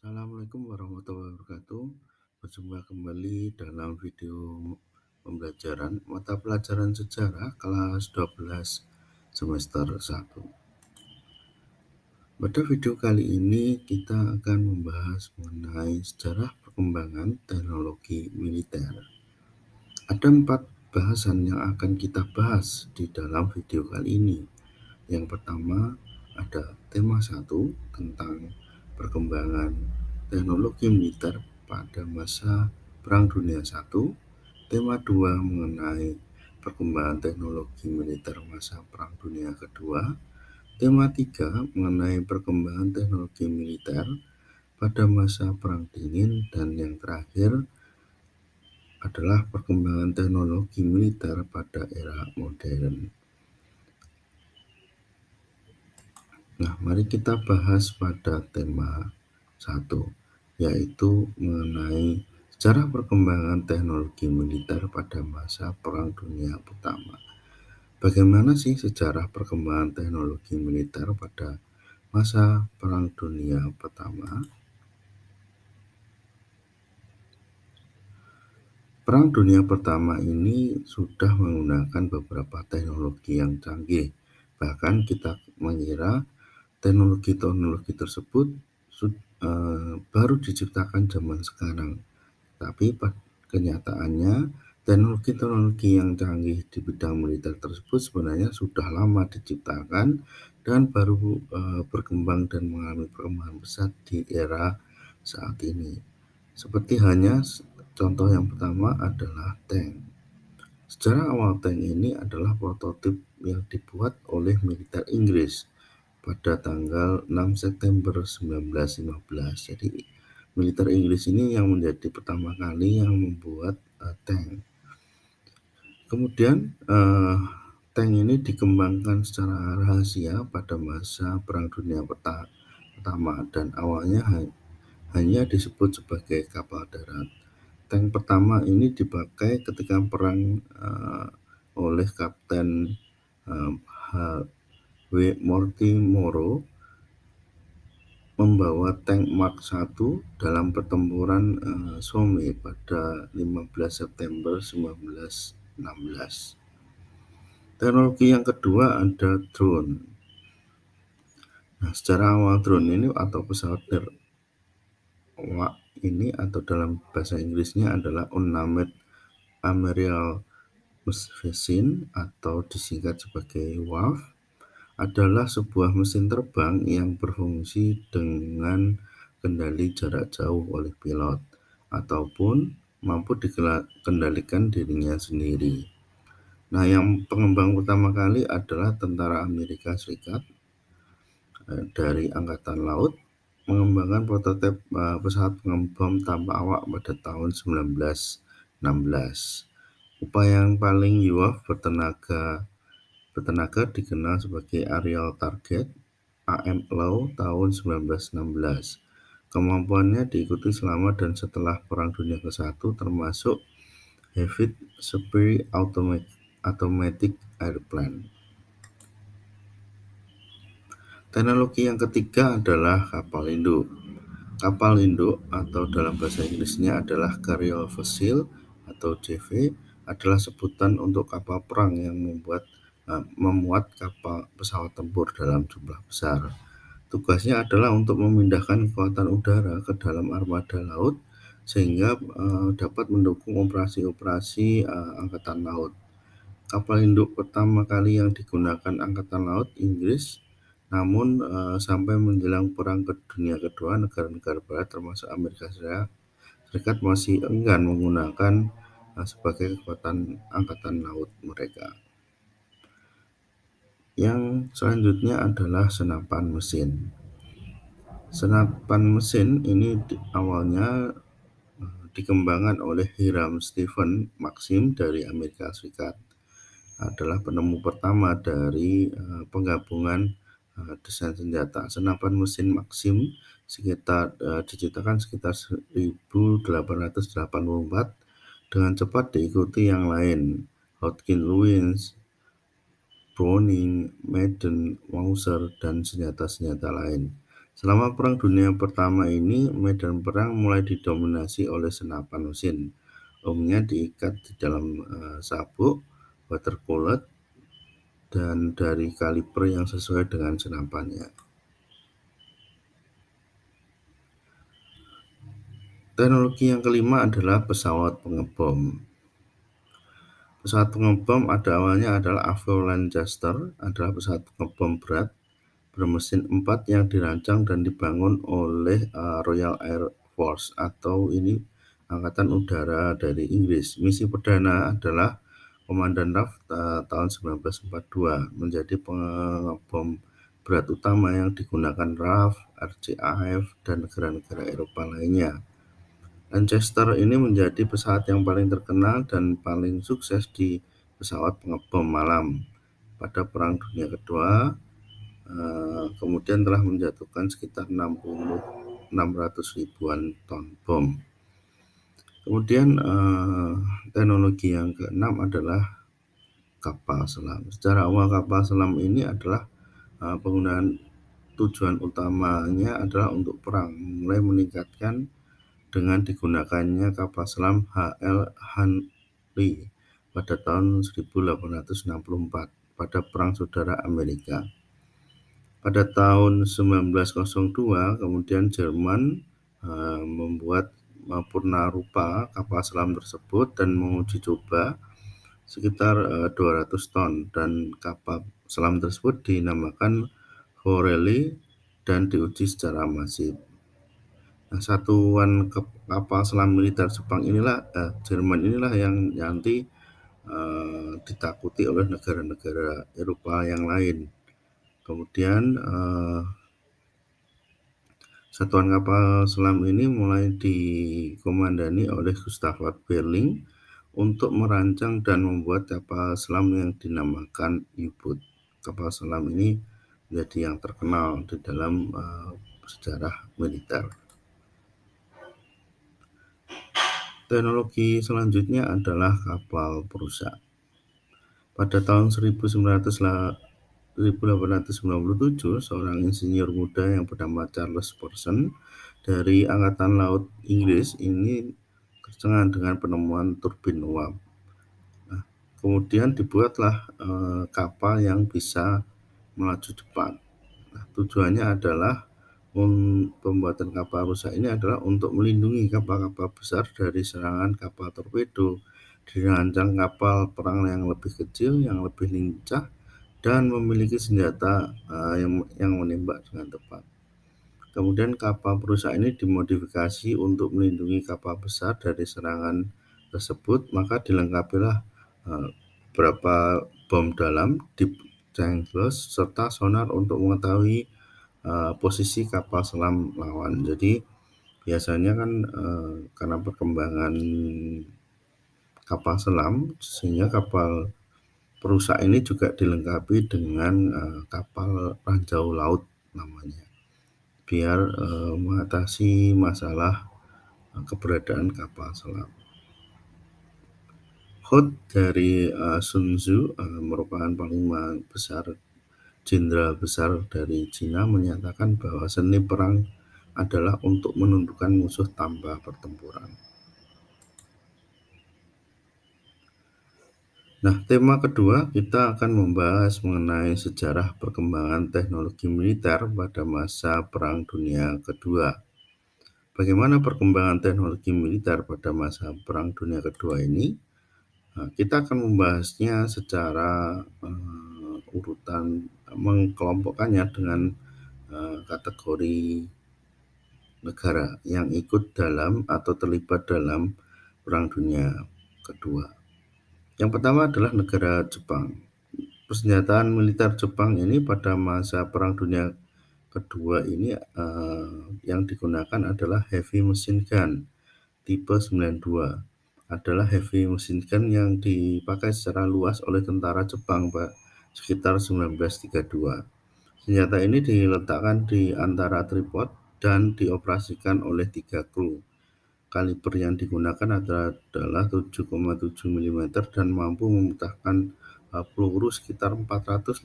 Assalamualaikum warahmatullahi wabarakatuh. Berjumpa kembali dalam video pembelajaran mata pelajaran sejarah kelas 12 semester 1. Pada video kali ini kita akan membahas mengenai sejarah perkembangan teknologi militer. Ada 4 bahasan yang akan kita bahas di dalam video kali ini. Yang pertama ada tema 1 tentang perkembangan teknologi militer pada masa Perang Dunia I. Tema 2 mengenai perkembangan teknologi militer masa Perang Dunia Kedua. Tema 3 mengenai perkembangan teknologi militer pada masa Perang Dingin. Dan yang terakhir adalah perkembangan teknologi militer pada era modern. Nah, mari kita bahas pada tema 1, yaitu mengenai sejarah perkembangan teknologi militer pada masa Perang Dunia Pertama. Bagaimana sih sejarah perkembangan teknologi militer pada masa Perang Dunia Pertama? Perang Dunia Pertama ini sudah menggunakan beberapa teknologi yang canggih. Bahkan kita mengira teknologi-teknologi tersebut baru diciptakan zaman sekarang. Tapi kenyataannya teknologi-teknologi yang canggih di bidang militer tersebut sebenarnya sudah lama diciptakan dan baru berkembang dan mengalami perkembangan pesat di era saat ini. Seperti hanya contoh yang pertama adalah tank. Sejarah awal tank ini adalah prototip yang dibuat oleh militer Inggris pada tanggal 6 September 1915. Jadi militer Inggris ini yang menjadi pertama kali yang membuat tank. Kemudian tank ini dikembangkan secara rahasia pada masa Perang Dunia Pertama dan awalnya hanya disebut sebagai kapal darat. Tank pertama ini dipakai ketika perang oleh Kapten W. Mortimerot membawa tank Mark I dalam pertempuran Somme pada 15 September 1916. Teknologi yang kedua ada drone. Nah, secara awal drone ini atau pesawat terwak ini atau dalam bahasa Inggrisnya adalah unmanned aerial machine atau disingkat sebagai UAV, adalah sebuah mesin terbang yang berfungsi dengan kendali jarak jauh oleh pilot ataupun mampu dikendalikan dirinya sendiri. Nah, yang pengembang pertama kali adalah tentara Amerika Serikat dari Angkatan Laut mengembangkan prototip pesawat pengembang tanpa awak pada tahun 1916. Upaya yang paling UAV bertenaga dikenal sebagai Aerial Target (AMLAW) tahun 1916. Kemampuannya diikuti selama dan setelah Perang Dunia ke-1 termasuk Heavy Supply Automatic Airplane. Teknologi yang ketiga adalah kapal induk. Kapal induk atau dalam bahasa Inggrisnya adalah Carrier Vessel atau CV adalah sebutan untuk kapal perang yang memuat pesawat tempur dalam jumlah besar. Tugasnya adalah untuk memindahkan kekuatan udara ke dalam armada laut sehingga dapat mendukung operasi-operasi angkatan laut. Kapal induk pertama kali yang digunakan angkatan laut Inggris, namun sampai menjelang Perang Dunia Kedua, negara-negara barat termasuk Amerika Serikat masih enggan menggunakan sebagai kekuatan angkatan laut mereka. Yang selanjutnya adalah senapan mesin. Senapan mesin ini awalnya dikembangkan oleh Hiram Stephen Maxim dari Amerika Serikat. Adalah penemu pertama dari penggabungan desain senjata. Senapan mesin Maxim diciptakan sekitar 1884 dengan cepat diikuti yang lain, Hotchkiss, Browning, Madden, Mauser, dan senjata-senjata lain. Selama Perang Dunia Pertama ini, medan perang mulai didominasi oleh senapan mesin. Umumnya diikat di dalam sabuk, water cooler, dan dari kaliber yang sesuai dengan senapannya. Teknologi yang kelima adalah pesawat pengebom. Pesawat pengebom awalnya adalah Avro Lancaster, adalah pesawat pengebom berat bermesin 4 yang dirancang dan dibangun oleh Royal Air Force atau ini Angkatan Udara dari Inggris. Misi perdana adalah Komandan RAF tahun 1942, menjadi pengebom berat utama yang digunakan RAF, RCAF, dan negara-negara Eropa lainnya. Lancaster ini menjadi pesawat yang paling terkenal dan paling sukses di pesawat pengebom malam pada Perang Dunia Kedua. Kemudian telah menjatuhkan sekitar 600 ribuan ton bom. Kemudian teknologi yang keenam adalah kapal selam. Secara awal kapal selam ini adalah penggunaan tujuan utamanya adalah untuk perang, mulai meningkatkan dengan digunakannya kapal selam H.L. Hunley pada tahun 1864 pada Perang Saudara Amerika. Pada tahun 1902, kemudian Jerman membuat purnarupa kapal selam tersebut dan menguji coba sekitar 200 ton, dan kapal selam tersebut dinamakan Forelli dan diuji secara masif. Nah, satuan kapal selam militer Jerman inilah yang nanti ditakuti oleh negara-negara Eropa yang lain. Kemudian satuan kapal selam ini mulai dikomandani oleh Gustav Berling untuk merancang dan membuat kapal selam yang dinamakan U-boat. Kapal selam ini menjadi yang terkenal di dalam sejarah militer. Teknologi selanjutnya adalah kapal perusak. Pada tahun 1897, seorang insinyur muda yang bernama Charles Pearson dari Angkatan Laut Inggris ini tercengang dengan penemuan turbin uap. Nah, kemudian dibuatlah kapal yang bisa melaju cepat. Nah, tujuannya adalah pembuatan kapal rusak ini adalah untuk melindungi kapal-kapal besar dari serangan kapal torpedo. Dirancang kapal perang yang lebih kecil, yang lebih lincah, dan memiliki senjata yang menembak dengan tepat. Kemudian kapal perusak ini dimodifikasi untuk melindungi kapal besar dari serangan tersebut, maka dilengkapilah beberapa bom dalam, deep tank glass, serta sonar untuk mengetahui posisi kapal selam lawan. Jadi biasanya kan karena perkembangan kapal selam, sehingga kapal perusak ini juga dilengkapi dengan kapal ranjau laut namanya, biar mengatasi masalah keberadaan kapal selam. Quote dari Sun Tzu, merupakan panglima besar jenderal besar dari Cina, menyatakan bahwa seni perang adalah untuk menundukkan musuh tanpa pertempuran. Nah, tema kedua kita akan membahas mengenai sejarah perkembangan teknologi militer pada masa Perang Dunia Kedua. Bagaimana perkembangan teknologi militer pada masa Perang Dunia Kedua ini? Nah, kita akan membahasnya secara urutan, mengkelompokkannya dengan kategori negara yang ikut dalam atau terlibat dalam Perang Dunia Kedua. Yang pertama adalah negara Jepang. Persenjataan militer Jepang ini pada masa Perang Dunia Kedua ini yang digunakan adalah heavy machine gun tipe 92. Adalah heavy machine gun yang dipakai secara luas oleh tentara Jepang sekitar 1932. Senjata ini diletakkan di antara tripod dan dioperasikan oleh 3 kru. Kaliber yang digunakan adalah 7,7 mm dan mampu memecahkan peluru sekitar 450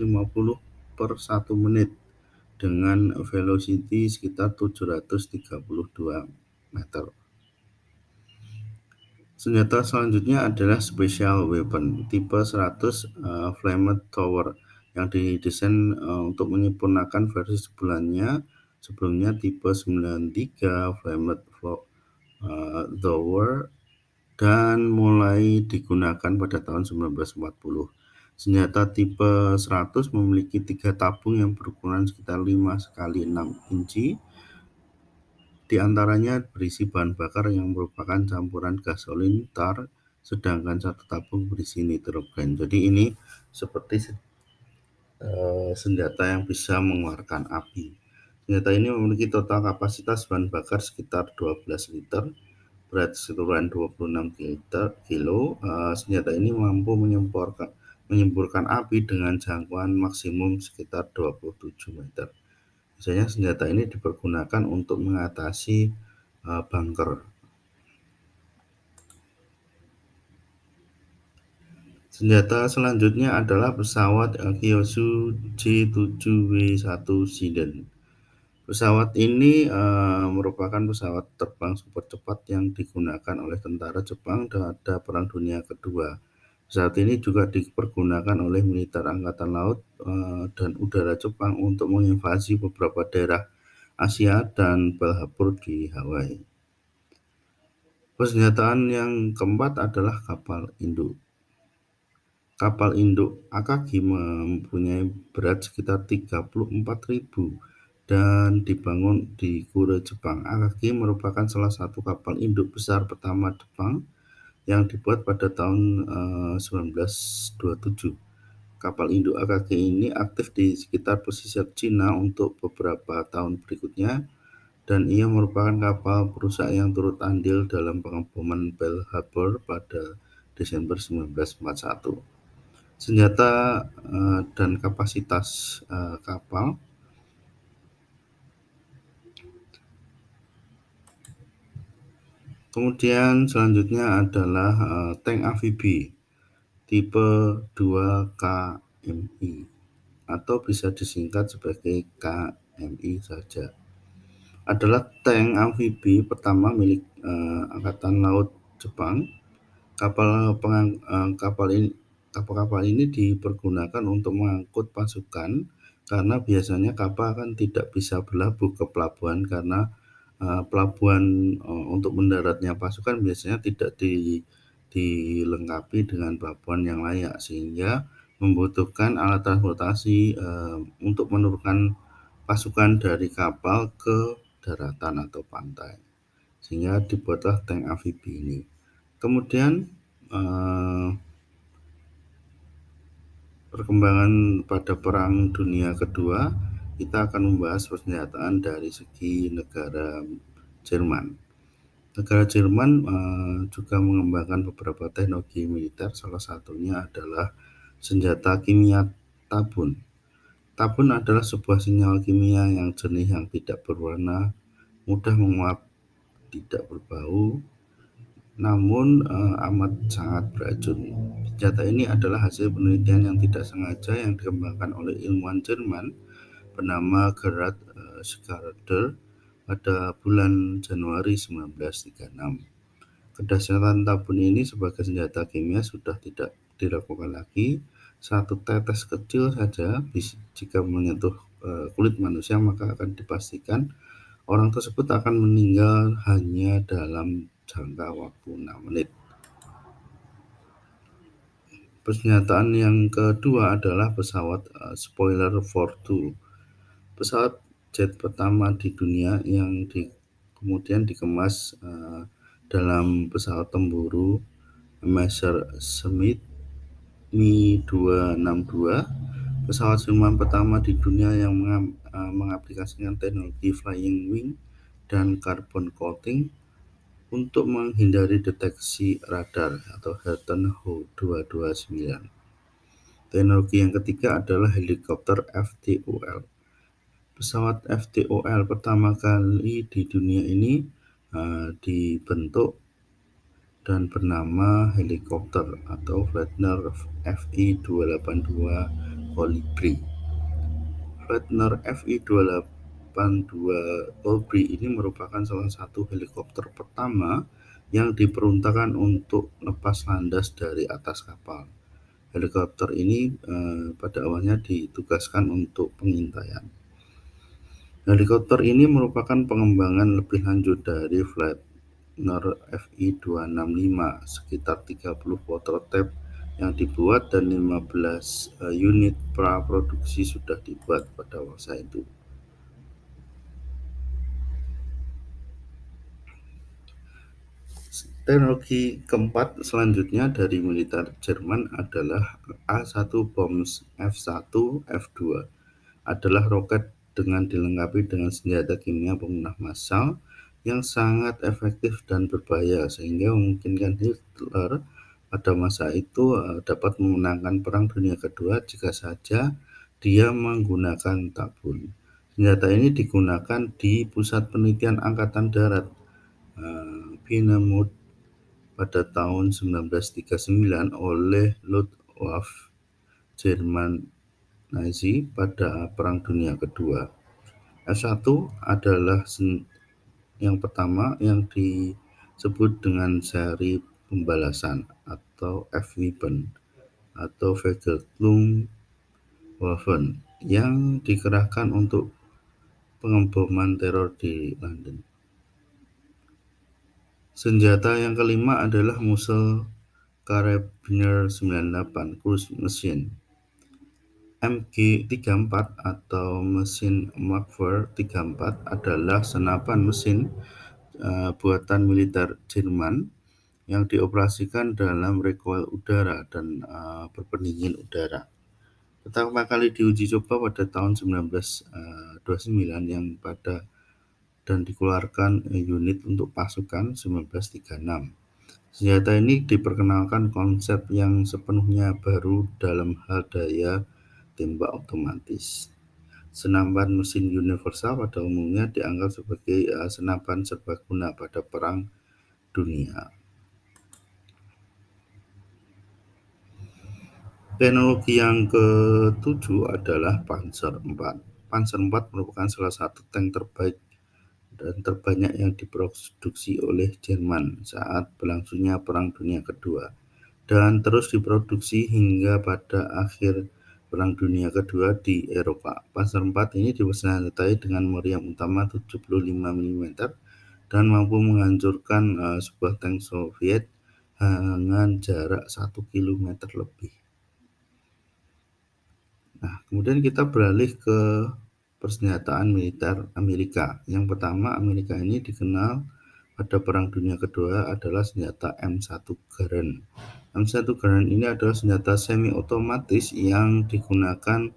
per 1 menit dengan velocity sekitar 732 meter. Senjata selanjutnya adalah Special Weapon tipe 100 Flamethrower yang didesain untuk menyempurnakan versi sebelumnya tipe 93 Flamethrower dan mulai digunakan pada tahun 1940. Senjata tipe 100 memiliki 3 tabung yang berukuran sekitar 5 kali 6 inci. Di antaranya berisi bahan bakar yang merupakan campuran gasolin tar, sedangkan satu tabung berisi nitrogen. Jadi ini seperti senjata yang bisa mengeluarkan api. Senjata ini memiliki total kapasitas bahan bakar sekitar 12 liter, berat keseluruhan 26 kilo. Senjata ini mampu menyemburkan api dengan jangkauan maksimum sekitar 27 meter. Biasanya senjata ini dipergunakan untuk mengatasi bunker. Senjata selanjutnya adalah pesawat Kyushu J-7W1 Shiden. Pesawat ini merupakan pesawat terbang super cepat yang digunakan oleh tentara Jepang pada Perang Dunia Kedua. Pesawat ini juga dipergunakan oleh militer Angkatan Laut dan Udara Jepang untuk menginvasi beberapa daerah Asia dan Pearl Harbor di Hawaii. Persenjataan yang keempat adalah kapal induk. Kapal induk Akagi mempunyai berat sekitar 34.000 dan dibangun di Kure, Jepang. Akagi merupakan salah satu kapal induk besar pertama Jepang yang dibuat pada tahun 1927. Kapal induk Akagi ini aktif di sekitar pesisir Cina untuk beberapa tahun berikutnya, dan ia merupakan kapal perusak yang turut andil dalam pengeboman Pearl Harbor pada Desember 1941. Senjata dan kapasitas kapal. Kemudian selanjutnya adalah tank amfibi tipe 2 KMI atau bisa disingkat sebagai KMI saja. Adalah tank amfibi pertama milik Angkatan Laut Jepang. Kapal-kapal ini dipergunakan untuk mengangkut pasukan, karena biasanya kapal kan tidak bisa berlabuh ke pelabuhan karena pelabuhan untuk mendaratnya pasukan biasanya tidak dilengkapi dengan pelabuhan yang layak, sehingga membutuhkan alat transportasi untuk menurunkan pasukan dari kapal ke daratan atau pantai, sehingga dibuatlah tank amfibi ini. Kemudian perkembangan pada Perang Dunia Kedua, kita akan membahas persenjataan dari segi negara Jerman. Negara Jerman juga mengembangkan beberapa teknologi militer, salah satunya adalah senjata kimia tabun. Tabun adalah sebuah senyawa kimia yang jernih yang tidak berwarna, mudah menguap, tidak berbau, namun amat sangat beracun. Senjata ini adalah hasil penelitian yang tidak sengaja yang dikembangkan oleh ilmuwan Jerman bernama Gerhard Schrader pada bulan Januari 1936. Kedahsyatan tabun ini sebagai senjata kimia sudah tidak diragukan lagi. Satu tetes kecil saja jika menyentuh kulit manusia, maka akan dipastikan orang tersebut akan meninggal hanya dalam jangka waktu 6 menit. Persenjataan yang kedua adalah pesawat Spoiler Fortwo. Pesawat jet pertama di dunia yang kemudian dikemas dalam pesawat tempur Messerschmitt Mi-262. Pesawat Jerman pertama di dunia yang mengaplikasikan teknologi flying wing dan carbon coating untuk menghindari deteksi radar atau Halton Ho-229. Teknologi yang ketiga adalah helikopter FTOL. Pesawat FTOL pertama kali di dunia ini dibentuk dan bernama helikopter atau Flightner FI-282 Colibri. Lightner Fi-282 Colibri ini merupakan salah satu helikopter pertama yang diperuntukkan untuk lepas landas dari atas kapal. Helikopter ini pada awalnya ditugaskan untuk pengintaian. Helikopter ini merupakan pengembangan lebih lanjut dari Lightner Fi-265, sekitar 30 prototipe yang dibuat dan 15 unit praproduksi sudah dibuat pada masa itu. Teknologi keempat selanjutnya dari militer Jerman adalah A1 Bombs F1 F2, adalah roket dengan dilengkapi dengan senjata kimia pemunah massal yang sangat efektif dan berbahaya, sehingga memungkinkan Hitler pada masa itu dapat memenangkan Perang Dunia Kedua jika saja dia menggunakan tabun. Senjata ini digunakan di Pusat Penelitian Angkatan Darat Peenemünde pada tahun 1939 oleh Luftwaffe Jerman Nazi pada Perang Dunia Kedua. F1 adalah yang pertama yang disebut dengan seri pembalasan atau F-Weapon atau Vergeltungswaffen yang dikerahkan untuk pengeboman teror di London. Senjata yang kelima adalah Muzzle Karabiner 98 Cruise Machine. MG-34 atau mesin Markwerk 34 adalah senapan mesin buatan militer Jerman yang dioperasikan dalam recoil udara dan berpendingin udara. Pertama kali diuji coba pada tahun 1929 dan dikeluarkan unit untuk pasukan 1936. Senjata ini diperkenalkan konsep yang sepenuhnya baru dalam hal daya tembak otomatis. Senapan mesin universal pada umumnya dianggap sebagai senapan serbaguna pada Perang Dunia. Teknologi yang ketujuh adalah Panzer IV. Panzer IV merupakan salah satu tank terbaik dan terbanyak yang diproduksi oleh Jerman saat berlangsungnya Perang Dunia Kedua dan terus diproduksi hingga pada akhir Perang Dunia Kedua di Eropa. Panzer IV ini dipersenjatai dengan meriam utama 75 mm dan mampu menghancurkan sebuah tank Soviet dengan jarak 1 km lebih. Nah, kemudian kita beralih ke persenjataan militer Amerika. Yang pertama, Amerika ini dikenal pada Perang Dunia Kedua adalah senjata M1 Garand. M1 Garand ini adalah senjata semi-otomatis yang digunakan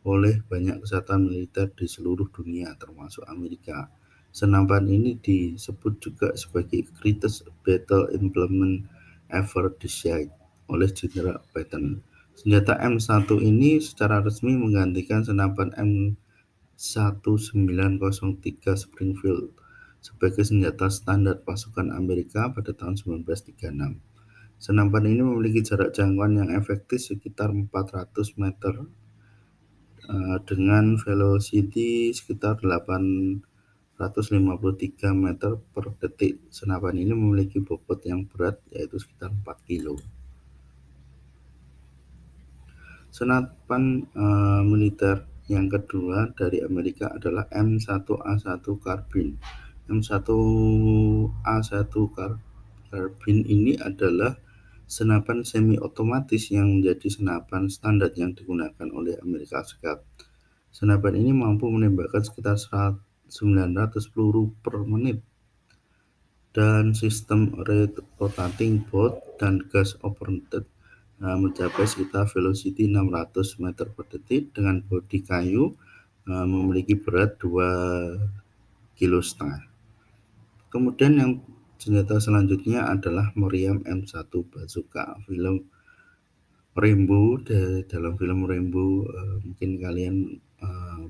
oleh banyak kesatuan militer di seluruh dunia, termasuk Amerika. Senapan ini disebut juga sebagai Greatest Battle Implement Ever Designed oleh General Patton. Senjata M1 ini secara resmi menggantikan senapan M1903 Springfield sebagai senjata standar pasukan Amerika pada tahun 1936. Senapan ini memiliki jarak jangkauan yang efektif sekitar 400 meter dengan velocity sekitar 853 meter per detik. Senapan ini memiliki bobot yang berat yaitu sekitar 4 kilo. Senapan militer yang kedua dari Amerika adalah M1A1 Carbine. M1A1 Carbine ini adalah senapan semi-otomatis yang menjadi senapan standar yang digunakan oleh Amerika Serikat. Senapan ini mampu menembakkan sekitar 900 peluru per menit dan sistem rotating bolt dan gas operated mencapai sekitar velocity 600 meter per detik dengan bodi kayu memiliki berat 2,5 kilo. Kemudian yang senjata selanjutnya adalah meriam M1 Bazooka. Dalam film Rambo mungkin kalian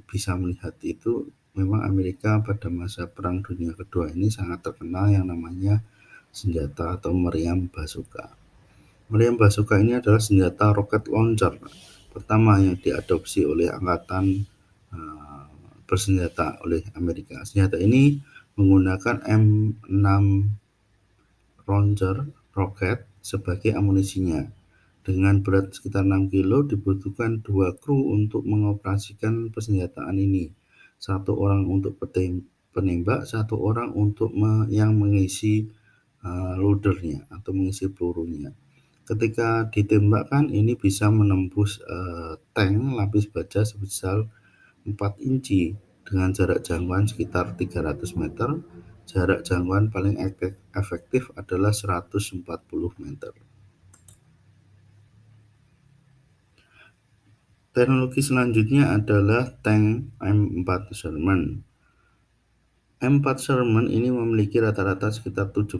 bisa melihat itu. Memang Amerika pada masa Perang Dunia Kedua ini sangat terkenal yang namanya senjata atau meriam bazooka. Meriam bazooka ini adalah senjata rocket launcher pertama yang diadopsi oleh Angkatan eee, bersenjata oleh Amerika. Senjata ini menggunakan M6 Launcher roket sebagai amunisinya. Dengan berat sekitar 6 kilo, dibutuhkan 2 kru untuk mengoperasikan persenjataan ini. Satu orang untuk penembak, satu orang untuk yang mengisi loadernya atau mengisi pelurunya. Ketika ditembakkan, ini bisa menembus tank lapis baja sebesar 4 inci dengan jarak jangkauan sekitar 300 meter. Jarak jangkauan paling efektif adalah 140 meter. Teknologi selanjutnya adalah tank M4 Sherman. M4 Sherman ini memiliki rata-rata sekitar 75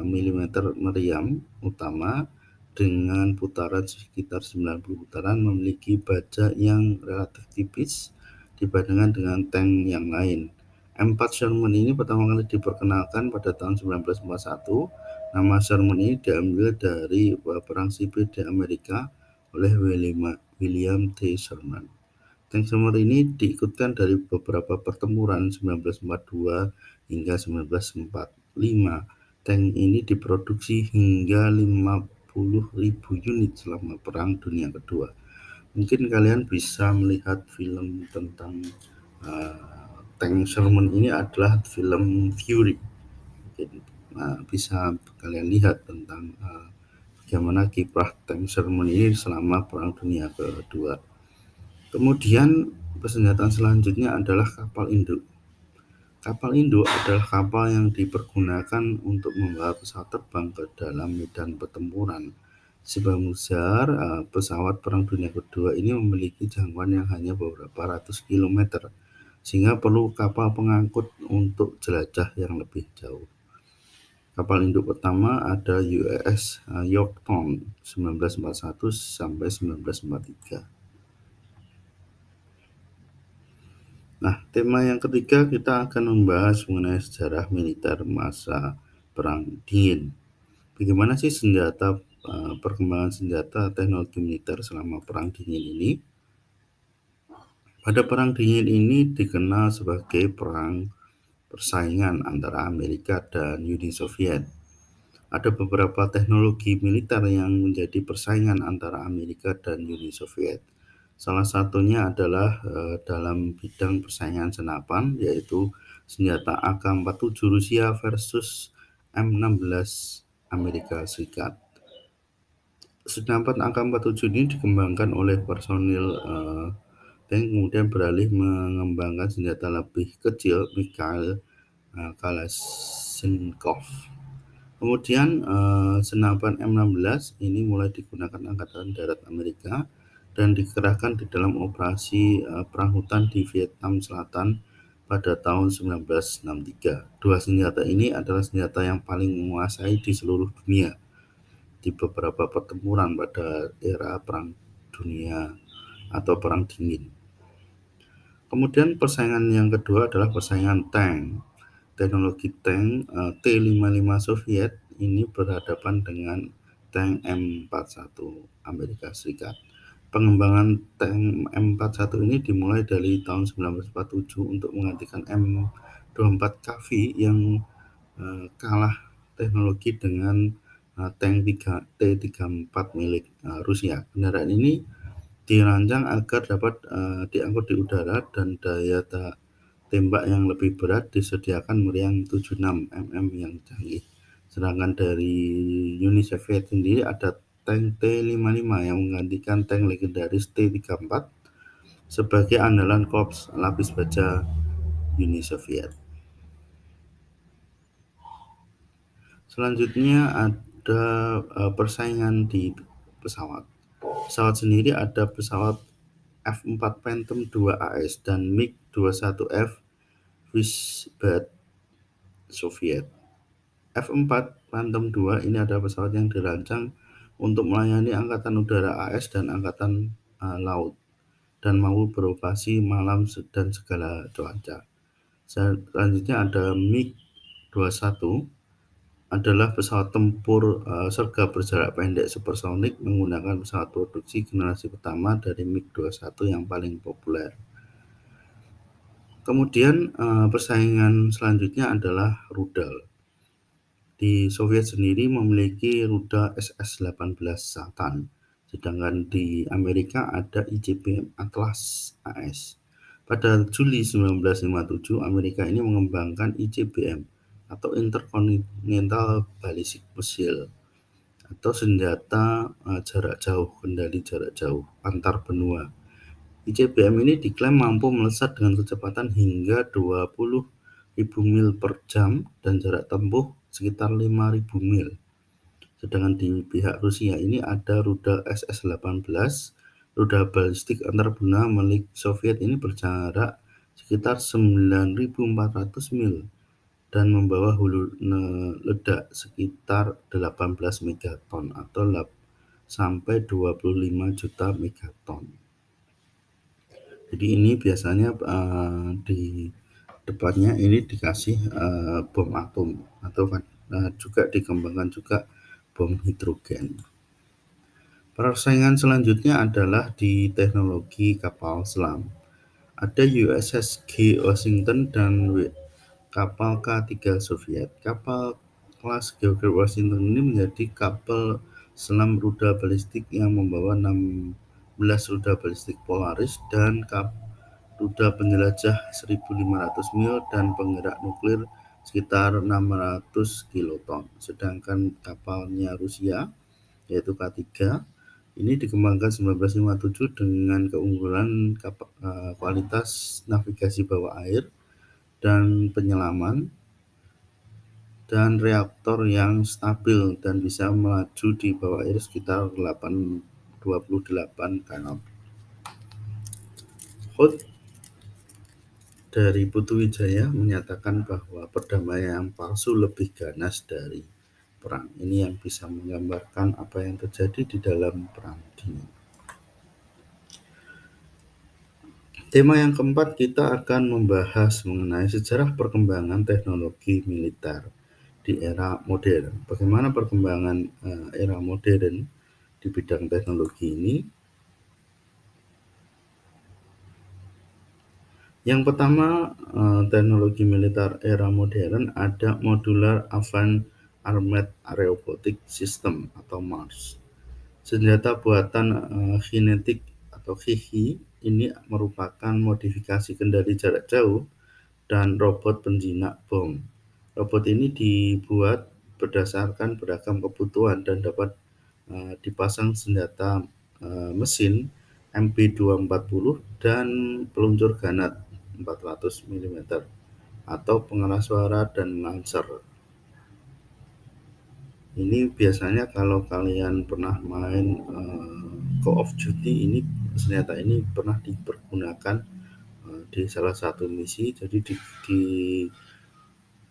mm meriam utama dengan putaran sekitar 90 putaran, memiliki baja yang relatif tipis dibandingkan dengan tank yang lain. M4 Sherman ini pertama kali diperkenalkan pada tahun 1941. Nama Sherman ini diambil dari Perang Sipil di Amerika oleh William T. Sherman. Tank Sherman ini diikutkan dari beberapa pertempuran 1942 hingga 1945. Tank ini diproduksi hingga 50.000 unit selama Perang Dunia Kedua. Mungkin kalian bisa melihat film tentang tank Sherman ini adalah film Fury. Bisa kalian lihat tentang bagaimana kiprah tank Sherman ini selama Perang Dunia Kedua. Kemudian persenjataan selanjutnya adalah kapal induk. Kapal induk adalah kapal yang dipergunakan untuk membawa pesawat terbang ke dalam medan pertempuran. Sebagian besar pesawat Perang Dunia Kedua ini memiliki jangkauan yang hanya beberapa ratus kilometer, sehingga perlu kapal pengangkut untuk jelajah yang lebih jauh. Kapal induk pertama ada USS Yorktown 1941 sampai 1943. Nah, tema yang ketiga kita akan membahas mengenai sejarah militer masa Perang Dingin. Bagaimana sih perkembangan senjata teknologi militer selama Perang Dingin ini? Pada Perang Dingin ini dikenal sebagai perang persaingan antara Amerika dan Uni Soviet. Ada beberapa teknologi militer yang menjadi persaingan antara Amerika dan Uni Soviet. Salah satunya adalah dalam bidang persaingan senapan, yaitu senjata AK-47 Rusia versus M16 Amerika Serikat. Senapan AK-47 ini dikembangkan oleh personil tank, kemudian beralih mengembangkan senjata lebih kecil Mikhail Kalashnikov. Kemudian senapan M16 ini mulai digunakan Angkatan Darat Amerika dan dikerahkan di dalam operasi perang hutan di Vietnam Selatan pada tahun 1963. Dua senjata ini adalah senjata yang paling menguasai di seluruh dunia di beberapa pertempuran pada era Perang Dunia atau Perang Dingin. Kemudian persaingan yang kedua adalah persaingan tank. Teknologi tank T-55 Soviet ini berhadapan dengan tank M41 Amerika Serikat. Pengembangan tank M41 ini dimulai dari tahun 1947 untuk menggantikan M24 Kavi yang kalah teknologi dengan tank T-34 milik Rusia. Kendaraan ini dirancang agar dapat diangkut di udara dan daya tembak yang lebih berat, disediakan meriam 76 mm yang canggih. Sedangkan dari Uni Soviet sendiri ada tank T-55 yang menggantikan tank legendaris T-34 sebagai andalan korps lapis baja Uni Soviet. Selanjutnya ada persaingan di pesawat. Pesawat sendiri ada pesawat F4 Phantom II AS dan MiG-21F Wizbad Soviet. F4 Phantom II ini adalah pesawat yang dirancang untuk melayani Angkatan Udara AS dan Angkatan Laut dan mampu beroperasi malam dan segala cuaca. Selanjutnya ada MiG-21 adalah pesawat tempur sergap berjarak pendek supersonik menggunakan pesawat produksi generasi pertama dari MiG-21 yang paling populer. Kemudian persaingan selanjutnya adalah rudal. Di Soviet sendiri memiliki rudal SS-18 Satan, sedangkan di Amerika ada ICBM Atlas AS. Pada Juli 1957, Amerika ini mengembangkan ICBM atau Intercontinental Ballistic Missile atau senjata jarak jauh, kendali jarak jauh antar benua. ICBM ini diklaim mampu melesat dengan kecepatan hingga 20.000 mil per jam dan jarak tempuh sekitar 5.000 mil. Sedangkan di pihak Rusia ini ada rudal SS-18, rudal balistik antar benua milik Soviet ini berjarak sekitar 9.400 mil dan membawa hulu ledak sekitar 18 megaton atau sampai 25 juta megaton. Jadi ini biasanya di depannya ini dikasih bom atom atau juga dikembangkan juga bom hidrogen. Persaingan selanjutnya adalah di teknologi kapal selam. Ada USS G. Washington dan kapal K-3 Soviet. Kapal kelas George Washington ini menjadi kapal selam rudal balistik yang membawa 16 rudal balistik Polaris dan rudal penjelajah 1.500 mil dan penggerak nuklir sekitar 600 kiloton. Sedangkan kapalnya Rusia, yaitu K-3, ini dikembangkan 1957 dengan keunggulan kualitas navigasi bawah air dan penyelaman dan reaktor yang stabil dan bisa melaju di bawah air sekitar 28 knot. Hood dari Putu Wijaya menyatakan bahwa perdamaian yang palsu lebih ganas dari perang. Ini yang bisa menggambarkan apa yang terjadi di dalam perang dingin. Tema yang keempat, kita akan membahas mengenai sejarah perkembangan teknologi militer di era modern. Bagaimana perkembangan era modern di bidang teknologi ini? Yang pertama, teknologi militer era modern ada Modular Advanced Armored Robotic System atau MARS. Senjata buatan kinetik atau KIKI ini merupakan modifikasi kendali jarak jauh dan robot penjinak bom. Robot ini dibuat berdasarkan beragam kebutuhan dan dapat dipasang senjata mesin MP240 dan peluncur granat 400 mm atau pengeras suara dan lancer. Ini biasanya kalau kalian pernah main Call of Duty, ini senjata ini pernah dipergunakan di salah satu misi. Jadi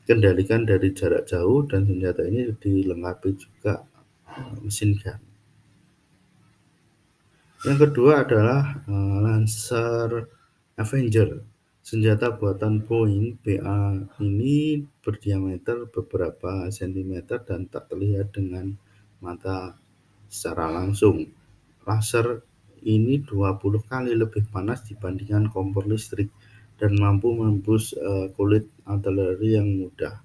dikendalikan dari jarak jauh dan senjata ini dilengkapi juga mesin gun. Yang kedua adalah Lancer Avenger. Senjata buatan Boeing BA ini berdiameter beberapa sentimeter dan tak terlihat dengan mata secara langsung. Laser ini 20 kali lebih panas dibandingkan kompor listrik dan mampu menembus kulit artileri yang mudah.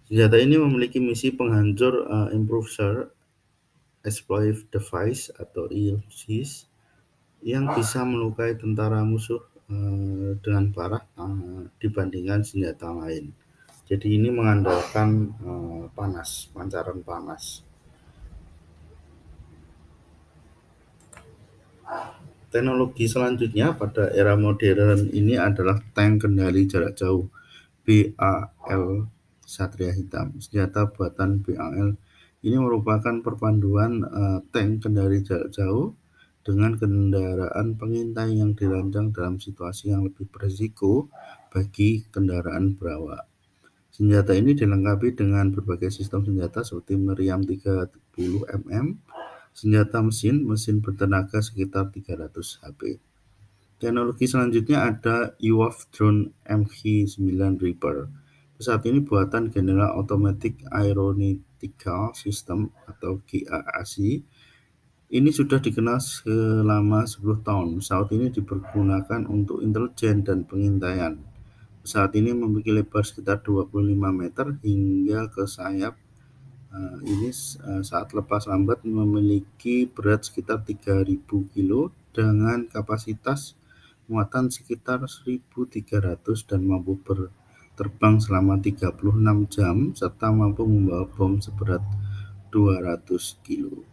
Senjata ini memiliki misi penghancur Improviser Explosive Device atau IEDs yang bisa melukai tentara musuh dengan parah dibandingkan senjata lain. Jadi ini mengandalkan pancaran panas. Teknologi selanjutnya pada era modern ini adalah tank kendali jarak jauh BAL Satria Hitam. Senjata buatan BAL ini merupakan perpaduan tank kendali jarak jauh dengan kendaraan pengintai yang dirancang dalam situasi yang lebih berisiko bagi kendaraan berawak. Senjata ini dilengkapi dengan berbagai sistem senjata seperti meriam 30 mm, senjata mesin bertenaga sekitar 300 HP. Teknologi selanjutnya ada EWAF Drone MH9 Reaper. Pesawat ini buatan General Automatic Aeronautical System atau GAAC. Ini sudah dikenal selama 10 tahun. Pesawat ini dipergunakan untuk intelijen dan pengintaian. Pesawat ini memiliki lebar sekitar 25 meter hingga ke sayap. Ini saat lepas lambat memiliki berat sekitar 3.000 kilo dengan kapasitas muatan sekitar 1.300 dan mampu terbang selama 36 jam serta mampu membawa bom seberat 200 kilo.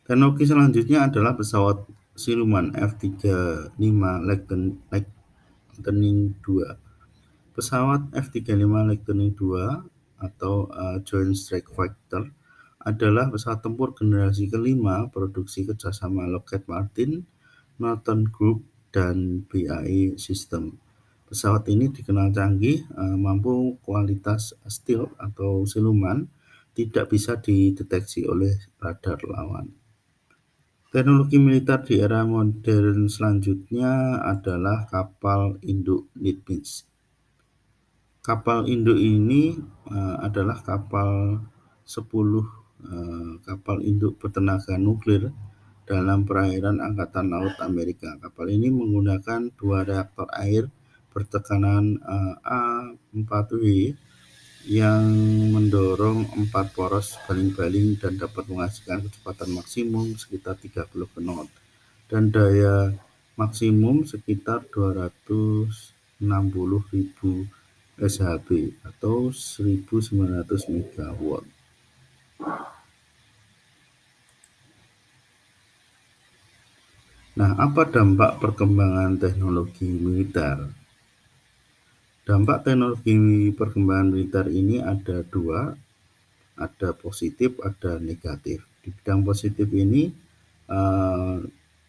Teknologi selanjutnya adalah pesawat siluman F-35 Lightning II. Pesawat F-35 Lightning II atau Joint Strike Fighter adalah pesawat tempur generasi kelima produksi kerjasama Lockheed Martin, Northrop Group, dan BAE Systems. Pesawat ini dikenal canggih, mampu kualitas stealth atau siluman tidak bisa dideteksi oleh radar lawan. Teknologi militer di era modern selanjutnya adalah kapal induk Nimitz. Kapal induk ini adalah kapal 10 kapal induk bertenaga nuklir dalam perairan Angkatan Laut Amerika. Kapal ini menggunakan 2 reaktor air bertekanan A4W yang mendorong 4 poros baling-baling dan dapat menghasilkan kecepatan maksimum sekitar 30 knot dan daya maksimum sekitar 260.000 shb atau 1.900 MW. Nah, apa dampak perkembangan teknologi militer? Dampak teknologi perkembangan militer ini ada dua, ada positif, ada negatif. Di bidang positif ini,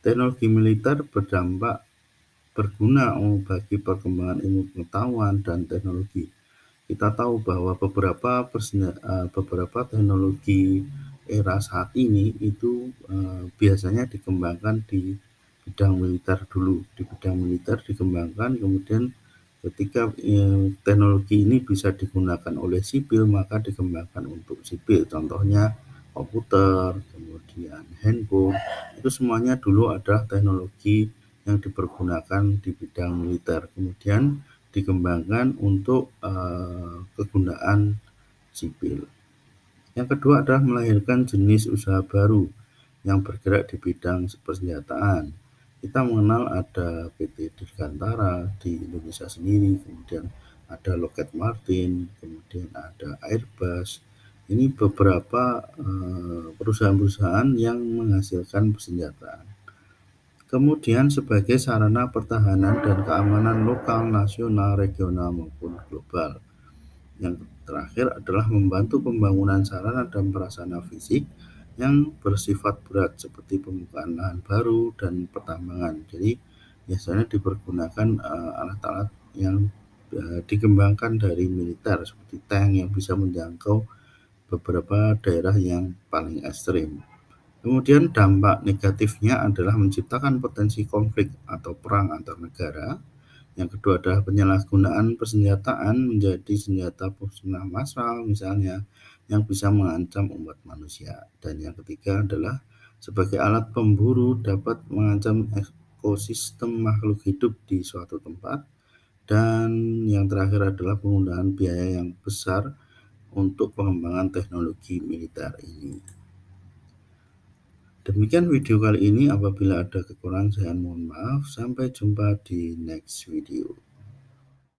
teknologi militer berguna bagi perkembangan ilmu pengetahuan dan teknologi. Kita tahu bahwa beberapa teknologi era saat ini itu biasanya dikembangkan di bidang militer dulu. Di bidang militer dikembangkan, kemudian ketika teknologi ini bisa digunakan oleh sipil, maka dikembangkan untuk sipil. Contohnya komputer, kemudian handphone, itu semuanya dulu adalah teknologi yang dipergunakan di bidang militer. Kemudian dikembangkan untuk kegunaan sipil. Yang kedua adalah melahirkan jenis usaha baru yang bergerak di bidang persenjataan. Kita mengenal ada PT Dirgantara di Indonesia sendiri, kemudian ada Lockheed Martin, kemudian ada Airbus. Ini beberapa perusahaan-perusahaan yang menghasilkan persenjataan. Kemudian sebagai sarana pertahanan dan keamanan lokal, nasional, regional maupun global. Yang terakhir adalah membantu pembangunan sarana dan prasarana fisik yang bersifat berat seperti pembukaan lahan baru dan pertambangan. Jadi biasanya dipergunakan alat-alat yang dikembangkan dari militer seperti tank yang bisa menjangkau beberapa daerah yang paling ekstrim. Kemudian dampak negatifnya adalah menciptakan potensi konflik atau perang antar negara. Yang kedua adalah penyalahgunaan persenjataan menjadi senjata musnah massal misalnya yang bisa mengancam umat manusia. Dan yang ketiga adalah sebagai alat pemburu dapat mengancam ekosistem makhluk hidup di suatu tempat. Dan yang terakhir adalah penggunaan biaya yang besar untuk pengembangan teknologi militer ini. Demikian video kali ini, apabila ada kekurangan saya mohon maaf. Sampai jumpa di next video.